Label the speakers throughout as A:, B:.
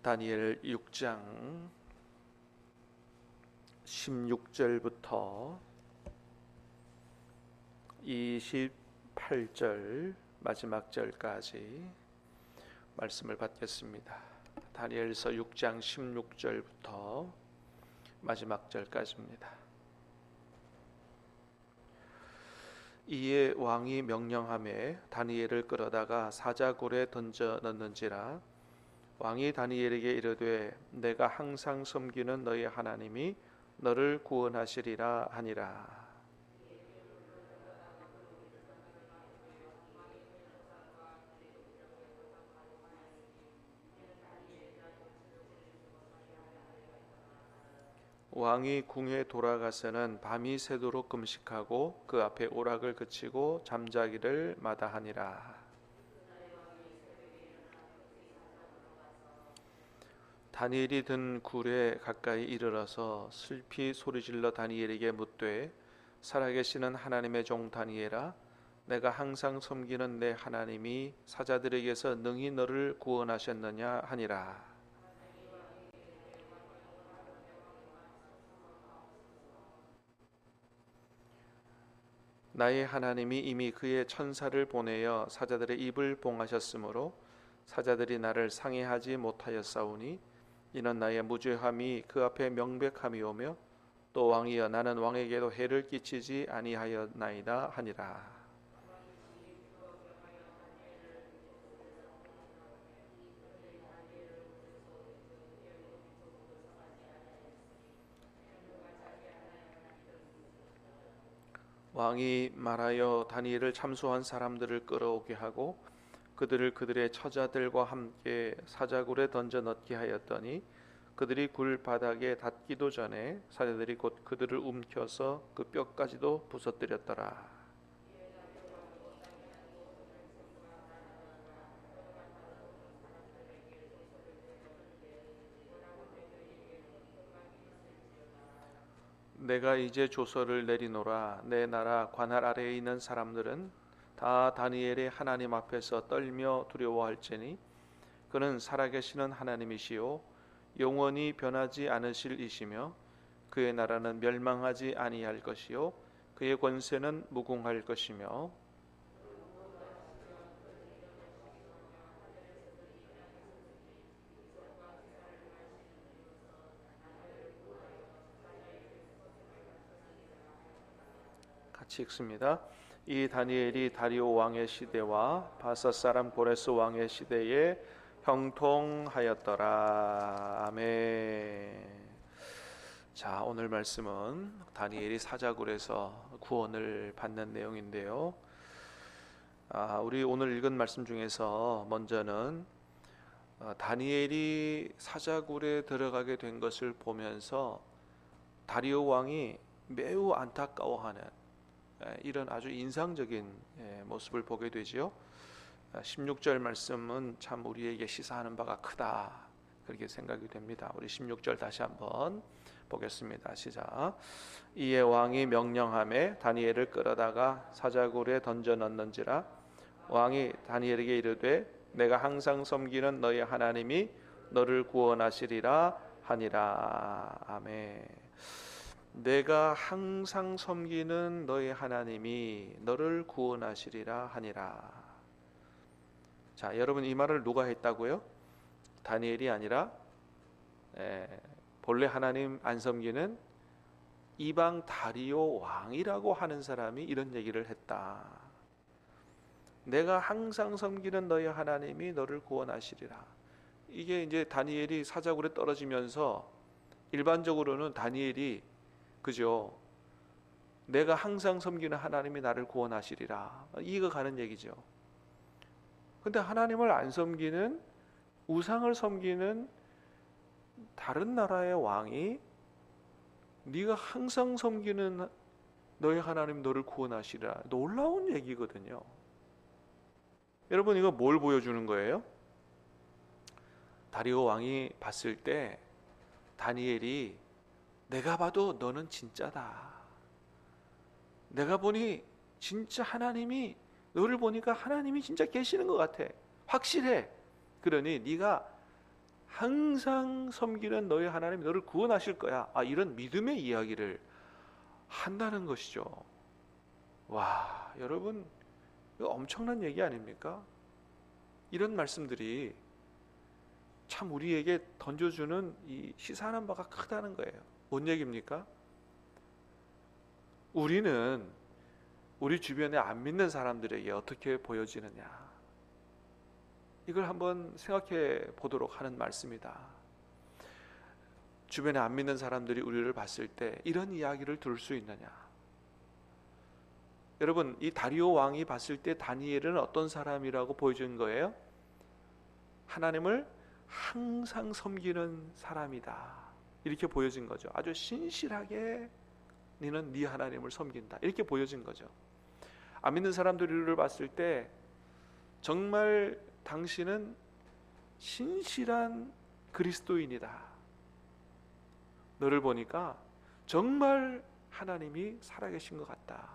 A: 다니엘 6장 16절부터 28절 마지막 절까지 말씀을 받겠습니다. 다니엘서 6장 16절부터 마지막 절까지입니다. 이에 왕이 명령하매 다니엘을 끌어다가 사자굴에 던져 넣는지라. 왕이 다니엘에게 이르되 내가 항상 섬기는 너희 하나님이 너를 구원하시리라 하니라. 왕이 궁에 돌아가서는 밤이 새도록 금식하고 그 앞에 오락을 그치고 잠자기를 마다하니라. 다니엘이 든 굴에 가까이 이르러서 슬피 소리질러 다니엘에게 묻되 살아계시는 하나님의 종 다니엘아, 내가 항상 섬기는 내 하나님이 사자들에게서 능히 너를 구원하셨느냐 하니라. 나의 하나님이 이미 그의 천사를 보내어 사자들의 입을 봉하셨으므로 사자들이 나를 상해하지 못하였사오니 이는 나의 무죄함이 그 앞에 명백함이오며 또 왕이여 나는 왕에게도 해를 끼치지 아니하였나이다 하니라. 왕이 말하여 다니엘을 참소한 사람들을 끌어오게 하고 그들을 그들의 처자들과 함께 사자굴에 던져 넣게 하였더니 그들이 굴 바닥에 닿기도 전에 사자들이 곧 그들을 움켜서 그 뼈까지도 부서뜨렸더라. 내가 이제 조서를 내리노라. 내 나라 관할 아래에 있는 사람들은 다 다니엘의 하나님 앞에서 떨며 두려워할지니 그는 살아계시는 하나님이시요 영원히 변하지 않으실 이시며 그의 나라는 멸망하지 아니할 것이요 그의 권세는 무궁할 것이며 같이 읽습니다. 이 다니엘이 다리오 왕의 시대와 바사 사람 고레스 왕의 시대에 형통하였더라. 아멘. 자, 오늘 말씀은 다니엘이 사자굴에서 구원을 받는 내용인데요. 우리 오늘 읽은 말씀 중에서 먼저는 다니엘이 사자굴에 들어가게 된 것을 보면서 다리오 왕이 매우 안타까워하는 이런 아주 인상적인 모습을 보게 되지요. 16절 말씀은 참 우리에게 시사하는 바가 크다 그렇게 생각이 됩니다. 우리 16절 다시 한번 보겠습니다. 시작. 이에 왕이 명령하매 다니엘을 끌어다가 사자굴에 던져 넣는지라. 왕이 다니엘에게 이르되 내가 항상 섬기는 너희 하나님이 너를 구원하시리라 하니라. 아멘. 내가 항상 섬기는 너희 하나님이 너를 구원하시리라 하니라. 자, 여러분 이 말을 누가 했다고요? 다니엘이 아니라 본래 하나님 안 섬기는 이방 다리오 왕이라고 하는 사람이 이런 얘기를 했다. 내가 항상 섬기는 너희 하나님이 너를 구원하시리라. 이게 이제 다니엘이 사자굴에 떨어지면서 일반적으로는 다니엘이 그죠? 내가 항상 섬기는 하나님이 나를 구원하시리라. 이해가 가는 얘기죠. 근데 하나님을 안 섬기는 우상을 섬기는 다른 나라의 왕이 네가 항상 섬기는 너의 하나님 너를 구원하시리라. 놀라운 얘기거든요. 여러분 이거 뭘 보여주는 거예요? 다리오 왕이 봤을 때 다니엘이 내가 봐도 너는 진짜다. 내가 보니 진짜 하나님이 너를 보니까 하나님이 진짜 계시는 것 같아. 확실해. 그러니 네가 항상 섬기는 너의 하나님이 너를 구원하실 거야. 이런 믿음의 이야기를 한다는 것이죠. 와, 여러분, 이거 엄청난 얘기 아닙니까? 이런 말씀들이 참 우리에게 던져주는 이 시사하는 바가 크다는 거예요. 뭔 얘기입니까? 우리는 우리 주변에 안 믿는 사람들에게 어떻게 보여지느냐, 이걸 한번 생각해 보도록 하는 말씀이다. 주변에 안 믿는 사람들이 우리를 봤을 때 이런 이야기를 들을 수 있느냐. 여러분, 이 다리오 왕이 봤을 때 다니엘은 어떤 사람이라고 보여준 거예요? 하나님을 항상 섬기는 사람이다, 이렇게 보여진 거죠. 아주 신실하게 너는 네 하나님을 섬긴다, 이렇게 보여진 거죠. 안 믿는 사람들을 봤을 때 정말 당신은 신실한 그리스도인이다, 너를 보니까 정말 하나님이 살아계신 것 같다,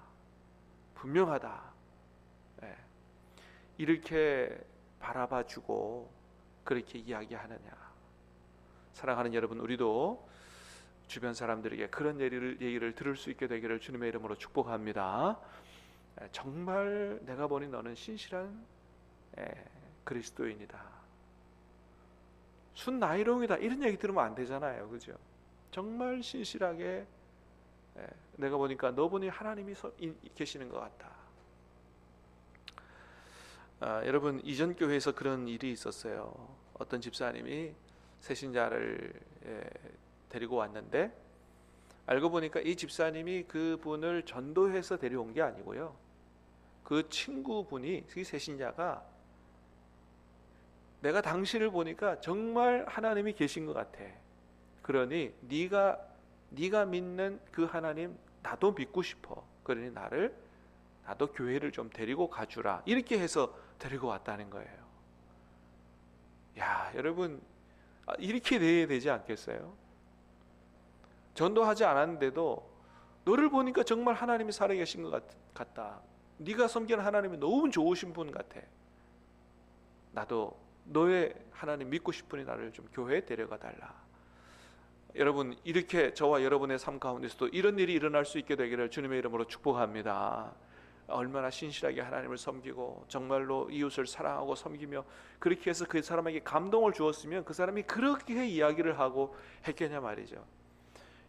A: 분명하다, 이렇게 바라봐주고 그렇게 이야기하느냐. 사랑하는 여러분, 우리도 주변 사람들에게 그런 얘기를 들을 수 있게 되기를 주님의 이름으로 축복합니다. 정말 내가 보니 너는 신실한 그리스도인이다, 순나이롱이다, 이런 얘기 들으면 안 되잖아요, 그죠? 정말 신실하게 내가 보니까 너 보니 하나님이 계시는 것 같다. 여러분, 이전 교회에서 그런 일이 있었어요. 어떤 집사님이 새신자를 데리고 왔는데, 알고 보니까 이 집사님이 그분을 전도해서 데려온 게 아니고요, 그 친구분이, 그 새신자가 내가 당신을 보니까 정말 하나님이 계신 것 같아, 그러니 네가 믿는 그 하나님 나도 믿고 싶어, 그러니 나도 교회를 좀 데리고 가주라, 이렇게 해서 데리고 왔다는 거예요. 야, 여러분, 이렇게 돼야 되지 않겠어요? 전도하지 않았는데도 너를 보니까 정말 하나님이 살아계신 것 같다, 네가 섬기는 하나님이 너무 좋으신 분 같아, 나도 너의 하나님 믿고 싶으니 나를 좀 교회에 데려가 달라. 여러분, 이렇게 저와 여러분의 삶 가운데서도 이런 일이 일어날 수 있게 되기를 주님의 이름으로 축복합니다. 얼마나 신실하게 하나님을 섬기고 정말로 이웃을 사랑하고 섬기며 그렇게 해서 그 사람에게 감동을 주었으면 그 사람이 그렇게 이야기를 하고 했겠냐 말이죠.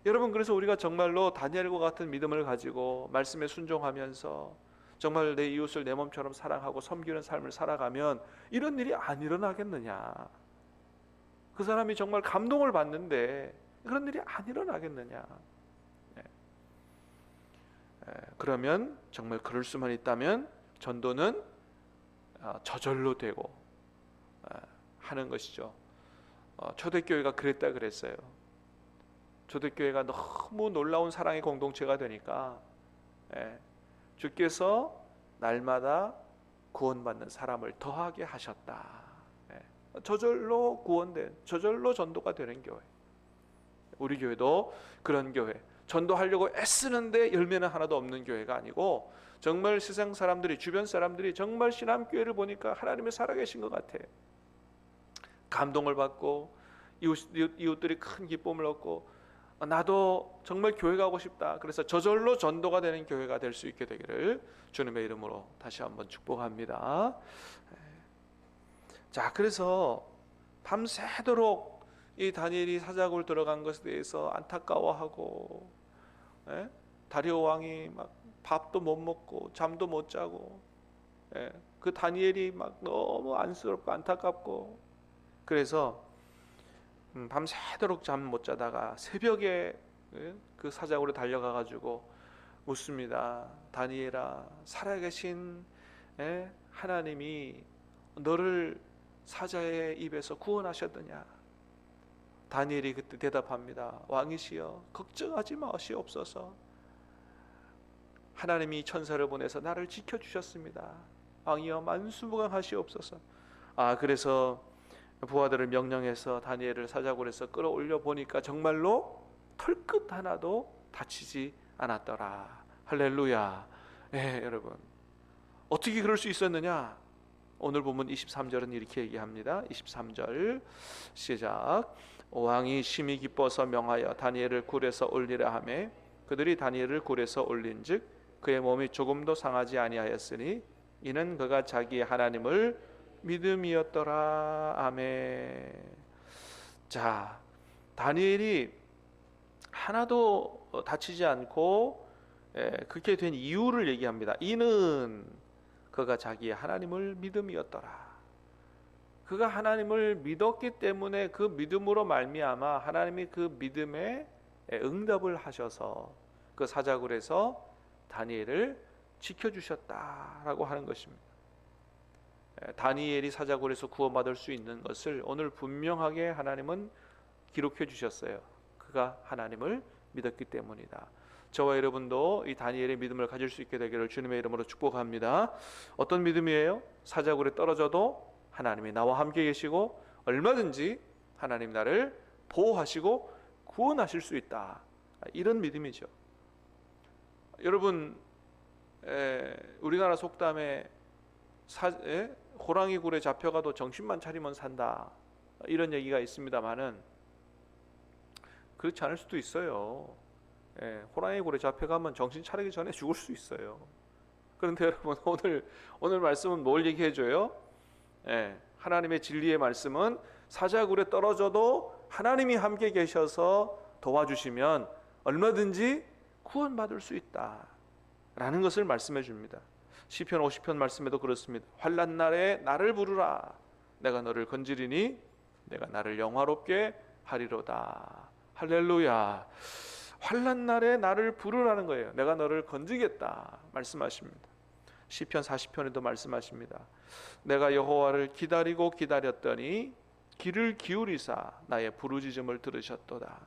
A: 여러분, 그래서 우리가 정말로 다니엘과 같은 믿음을 가지고 말씀에 순종하면서 정말 내 이웃을 내 몸처럼 사랑하고 섬기는 삶을 살아가면 이런 일이 안 일어나겠느냐. 그 사람이 정말 감동을 받는데 그런 일이 안 일어나겠느냐. 그러면 정말 그럴 수만 있다면 전도는 저절로 되고 하는 것이죠. 초대교회가 그랬다 그랬어요. 초대교회가 너무 놀라운 사랑의 공동체가 되니까 주께서 날마다 구원받는 사람을 더하게 하셨다. 저절로 구원된, 저절로 전도가 되는 교회. 우리 교회도 그런 교회, 전도하려고 애쓰는데 열매는 하나도 없는 교회가 아니고 정말 세상 사람들이, 주변 사람들이 정말 신앙교회를 보니까 하나님이 살아계신 것 같아, 감동을 받고 이웃들이 큰 기쁨을 얻고 나도 정말 교회 가고 싶다, 그래서 저절로 전도가 되는 교회가 될 수 있게 되기를 주님의 이름으로 다시 한번 축복합니다. 자, 그래서 밤새도록 이 다니엘이 사자굴 들어간 것에 대해서 안타까워하고, 다리오 왕이 막 밥도 못 먹고 잠도 못 자고, 그 다니엘이 막 너무 안쓰럽고 안타깝고, 그래서 밤새도록 잠 못 자다가 새벽에 그 사자굴에 달려가 가지고 묻습니다. 다니엘아, 살아계신 하나님이 너를 사자의 입에서 구원하셨느냐? 다니엘이 그때 대답합니다. 왕이시여, 걱정하지 마시옵소서. 하나님이 천사를 보내서 나를 지켜주셨습니다. 왕이여, 만수무강하시옵소서. 그래서 부하들을 명령해서 다니엘을 사자굴에서 끌어올려 보니까 정말로 털끝 하나도 다치지 않았더라. 할렐루야. 여러분, 어떻게 그럴 수 있었느냐? 오늘 본문 23절은 이렇게 얘기합니다. 23절 시작. 왕이 심히 기뻐서 명하여 다니엘을 굴에서 올리라 하매 그들이 다니엘을 굴에서 올린즉 그의 몸이 조금도 상하지 아니하였으니 이는 그가 자기의 하나님을 믿음이었더라. 아멘. 자, 다니엘이 하나도 다치지 않고 그렇게 된 이유를 얘기합니다. 이는 그가 자기의 하나님을 믿음이었더라. 그가 하나님을 믿었기 때문에 그 믿음으로 말미암아 하나님이 그 믿음에 응답을 하셔서 그 사자굴에서 다니엘을 지켜주셨다라고 하는 것입니다. 다니엘이 사자굴에서 구원받을 수 있는 것을 오늘 분명하게 하나님은 기록해 주셨어요. 그가 하나님을 믿었기 때문이다. 저와 여러분도 이 다니엘의 믿음을 가질 수 있게 되기를 주님의 이름으로 축복합니다. 어떤 믿음이에요? 사자굴에 떨어져도 하나님이 나와 함께 계시고 얼마든지 하나님 나를 보호하시고 구원하실 수 있다. 이런 믿음이죠. 여러분, 우리나라 속담에 호랑이 굴에 잡혀가도 정신만 차리면 산다, 이런 얘기가 있습니다만은 그렇지 않을 수도 있어요. 호랑이 굴에 잡혀가면 정신 차리기 전에 죽을 수 있어요. 그런데 여러분, 오늘 말씀은 뭘 얘기해줘요? 하나님의 진리의 말씀은 사자굴에 떨어져도 하나님이 함께 계셔서 도와주시면 얼마든지 구원받을 수 있다라는 것을 말씀해 줍니다. 시편 50편 말씀에도 그렇습니다. 환난 날에 나를 부르라. 내가 너를 건지리니 내가 나를 영화롭게 하리로다. 할렐루야. 환난 날에 나를 부르라는 거예요. 내가 너를 건지겠다 말씀하십니다. 시편 40편에도 말씀하십니다. 내가 여호와를 기다리고 기다렸더니 귀를 기울이사 나의 부르짖음을 들으셨도다.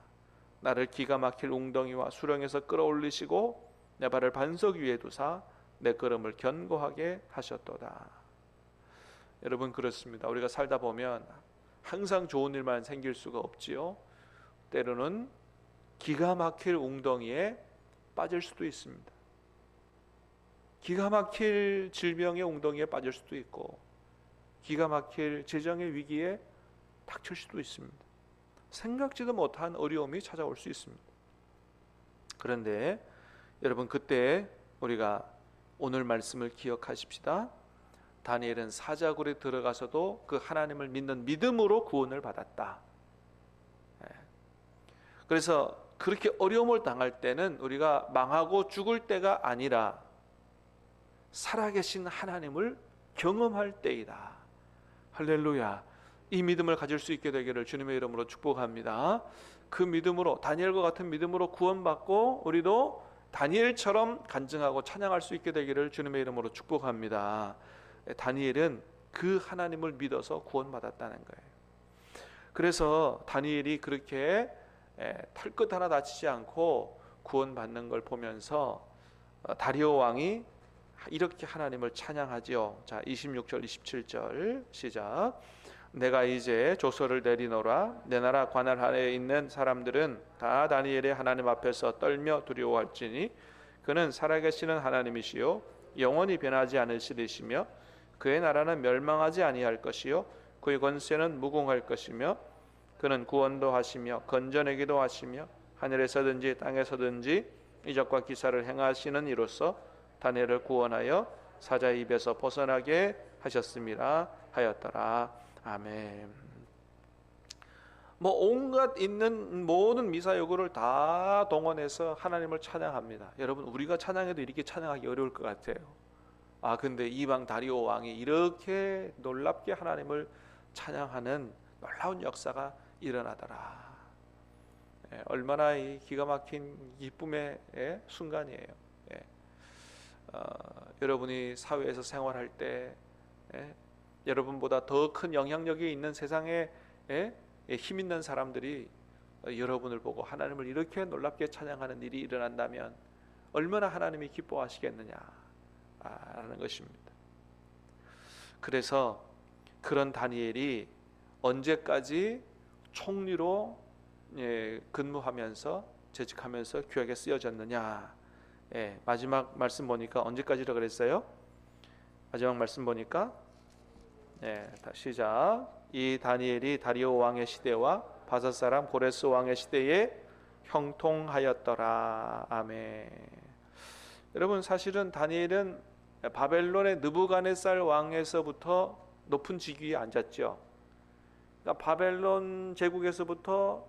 A: 나를 기가 막힐 웅덩이와 수렁에서 끌어올리시고 내 발을 반석 위에 두사 내 걸음을 견고하게 하셨도다. 여러분, 그렇습니다. 우리가 살다 보면 항상 좋은 일만 생길 수가 없지요. 때로는 기가 막힐 웅덩이에 빠질 수도 있습니다. 기가 막힐 질병의 웅덩이에 빠질 수도 있고 기가 막힐 재정의 위기에 닥칠 수도 있습니다. 생각지도 못한 어려움이 찾아올 수 있습니다. 그런데 여러분, 그때 우리가 오늘 말씀을 기억하십시다. 다니엘은 사자굴에 들어가서도 그 하나님을 믿는 믿음으로 구원을 받았다. 그래서 그렇게 어려움을 당할 때는 우리가 망하고 죽을 때가 아니라 살아계신 하나님을 경험할 때이다. 할렐루야. 이 믿음을 가질 수 있게 되기를 주님의 이름으로 축복합니다. 그 믿음으로, 다니엘과 같은 믿음으로 구원받고 우리도 다니엘처럼 간증하고 찬양할 수 있게 되기를 주님의 이름으로 축복합니다. 다니엘은 그 하나님을 믿어서 구원받았다는 거예요. 그래서 다니엘이 그렇게 털끝 하나 다치지 않고 구원받는 걸 보면서 다리오 왕이 이렇게 하나님을 찬양하지요. 자, 26절 27절 시작. 내가 이제 조서를 내리노라. 내 나라 관할 하에 있는 사람들은 다 다니엘의 하나님 앞에서 떨며 두려워할지니 그는 살아계시는 하나님이시요 영원히 변하지 않으시리시며 그의 나라는 멸망하지 아니할 것이요 그의 권세는 무궁할 것이며 그는 구원도 하시며 건져내기도 하시며 하늘에서든지 땅에서든지 이적과 기사를 행하시는 이로써 다니엘을 구원하여 사자의 입에서 벗어나게 하셨음이라 하였더라. 아멘. 온갖 있는 모든 미사여구를 다 동원해서 하나님을 찬양합니다. 여러분, 우리가 찬양해도 이렇게 찬양하기 어려울 것 같아요. 근데 이방 다리오 왕이 이렇게 놀랍게 하나님을 찬양하는 놀라운 역사가 일어나더라. 얼마나 이 기가 막힌 기쁨의 순간이에요. 여러분이 사회에서 생활할 때 여러분보다 더 큰 영향력이 있는 세상에 힘 있는 사람들이 여러분을 보고 하나님을 이렇게 놀랍게 찬양하는 일이 일어난다면 얼마나 하나님이 기뻐하시겠느냐 라는 것입니다. 그래서 그런 다니엘이 언제까지 총리로 근무하면서 재직하면서 교회에 쓰여졌느냐. 마지막 말씀 보니까 언제까지라 그랬어요? 마지막 말씀 보니까 시작. 이 다니엘이 다리오 왕의 시대와 바사 사람 고레스 왕의 시대에 형통하였더라. 아멘. 여러분, 사실은 다니엘은 바벨론의 느부갓네살 왕에서부터 높은 직위에 앉았죠. 그러니까 바벨론 제국에서부터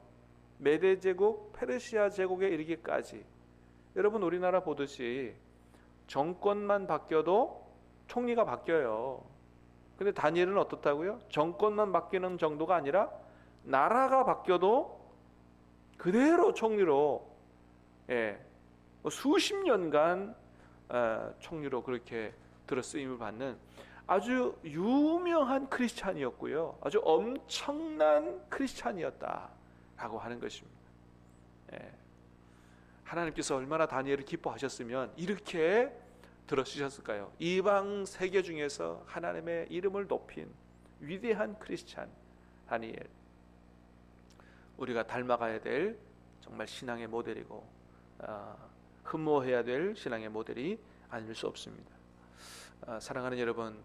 A: 메대 제국, 페르시아 제국에 이르기까지, 여러분 우리나라 보듯이 정권만 바뀌어도 총리가 바뀌어요. 근데 다니엘은 어떻다고요? 정권만 바뀌는 정도가 아니라 나라가 바뀌어도 그대로 총리로, 수십 년간 총리로 그렇게 들어 쓰임을 받는 아주 유명한 크리스찬이었고요. 아주 엄청난 크리스찬이었다라고 하는 것입니다. 하나님께서 얼마나 다니엘을 기뻐하셨으면 이렇게 들어주셨을까요? 이방 세계 중에서 하나님의 이름을 높인 위대한 크리스찬 다니엘, 우리가 닮아가야 될 정말 신앙의 모델이고 흠모해야 될 신앙의 모델이 아닐 수 없습니다. 사랑하는 여러분,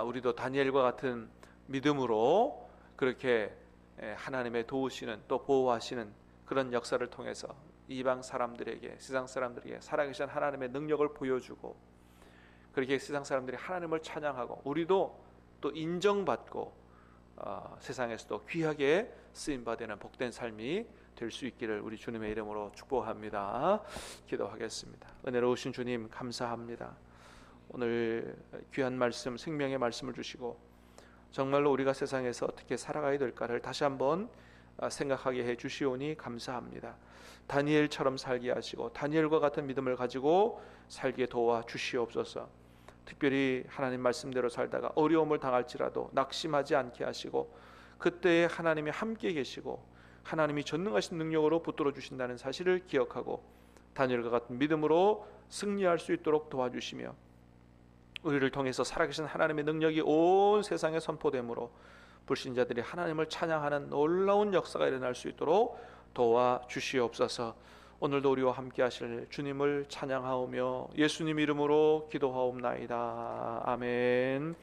A: 우리도 다니엘과 같은 믿음으로 그렇게 하나님의 도우시는, 또 보호하시는 그런 역사를 통해서 이방 사람들에게, 세상 사람들에게 살아계신 하나님의 능력을 보여주고, 그렇게 세상 사람들이 하나님을 찬양하고 우리도 또 인정받고 세상에서도 귀하게 쓰임받는 복된 삶이 될 수 있기를 우리 주님의 이름으로 축복합니다. 기도하겠습니다. 은혜로우신 주님, 감사합니다. 오늘 귀한 말씀, 생명의 말씀을 주시고 정말로 우리가 세상에서 어떻게 살아가야 될까를 다시 한번 생각하게 해 주시오니 감사합니다. 다니엘처럼 살게 하시고 다니엘과 같은 믿음을 가지고 살게 도와 주시옵소서. 특별히 하나님 말씀대로 살다가 어려움을 당할지라도 낙심하지 않게 하시고, 그때에 하나님이 함께 계시고 하나님이 전능하신 능력으로 붙들어 주신다는 사실을 기억하고 다니엘과 같은 믿음으로 승리할 수 있도록 도와주시며, 우리를 통해서 살아계신 하나님의 능력이 온 세상에 선포되므로 불신자들이 하나님을 찬양하는 놀라운 역사가 일어날 수 있도록 도와주시옵소서. 오늘도 우리와 함께 하실 주님을 찬양하오며 예수님 이름으로 기도하옵나이다. 아멘.